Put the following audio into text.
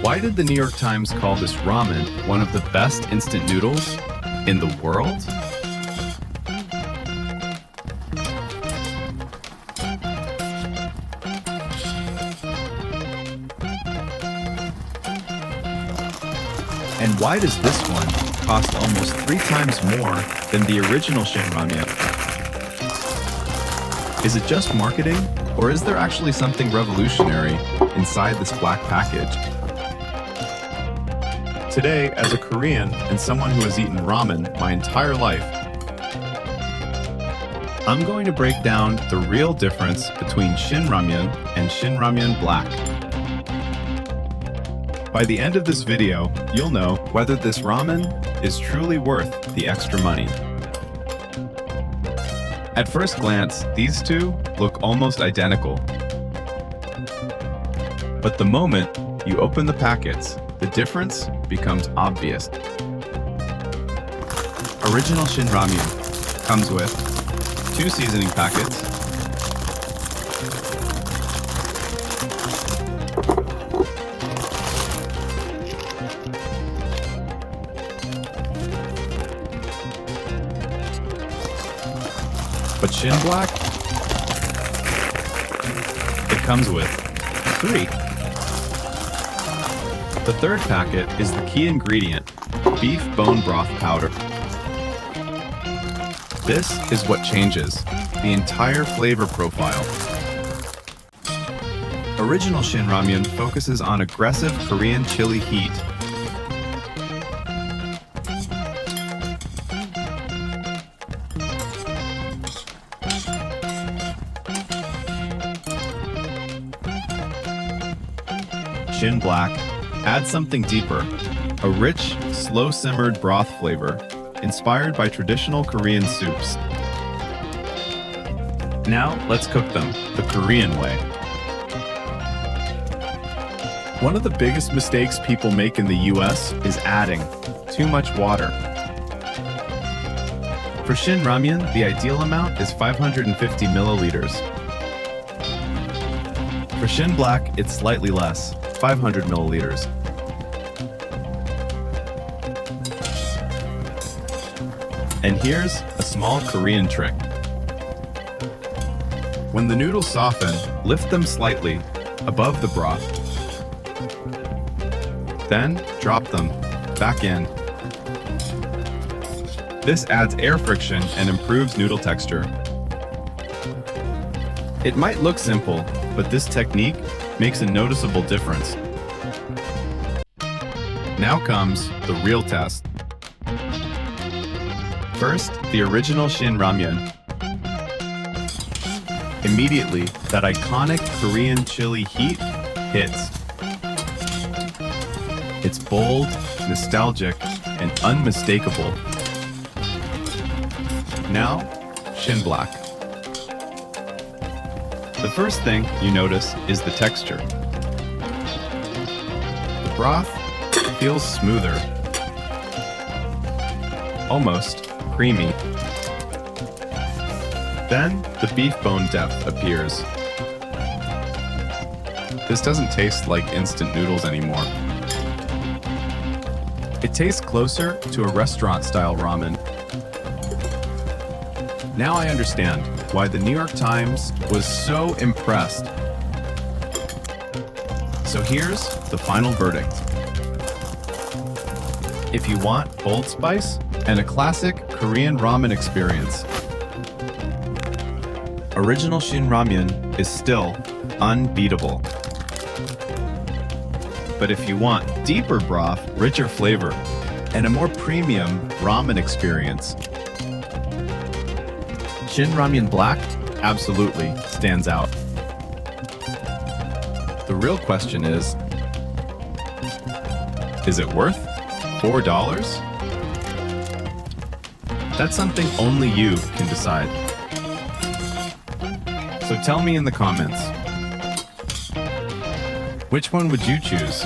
Why did the New York Times call this ramen one of the best instant noodles in the world? And why does this one cost almost 3 times more than the original Shin Ramyun? Is it just marketing, or is there actually something revolutionary inside this black package? Today, as a Korean and someone who has eaten ramen my entire life, I'm going to break down the real difference between Shin Ramyun and Shin Ramyun Black. By the end of this video, you'll know whether this ramen is truly worth the extra money. At first glance, these two look almost identical. But the moment you open the packets, the difference becomes obvious. Original Shin Ramyun comes with 2 seasoning packets, but Shin Black, it comes with 3. The third packet is the key ingredient, beef bone broth powder. This is what changes the entire flavor profile. Original Shin Ramyun focuses on aggressive Korean chili heat. Shin Black adds something deeper, a rich, slow-simmered broth flavor inspired by traditional Korean soups. Now, let's cook them the Korean way. One of the biggest mistakes people make in the US is adding too much water. For Shin Ramyun, the ideal amount is 550 milliliters. For Shin Black, it's slightly less, 500 milliliters. And here's a small Korean trick. When the noodles soften, lift them slightly above the broth. Then drop them back in. This adds air friction and improves noodle texture. It might look simple, but this technique makes a noticeable difference. Now comes the real test. First, the original Shin Ramyun. Immediately, that iconic Korean chili heat hits. It's bold, nostalgic, and unmistakable. Now, Shin Black. The first thing you notice is the texture. The broth feels smoother, almost creamy. Then the beef bone depth appears. This doesn't taste like instant noodles anymore. It tastes closer to a restaurant-style ramen. Now I understand why the New York Times was so impressed. So here's the final verdict. If you want bold spice and a classic Korean ramen experience, original Shin Ramyun is still unbeatable. But if you want deeper broth, richer flavor, and a more premium ramen experience, Shin Ramyun Black absolutely stands out. The real question is it worth $4? That's something only you can decide. So tell me in the comments, which one would you choose?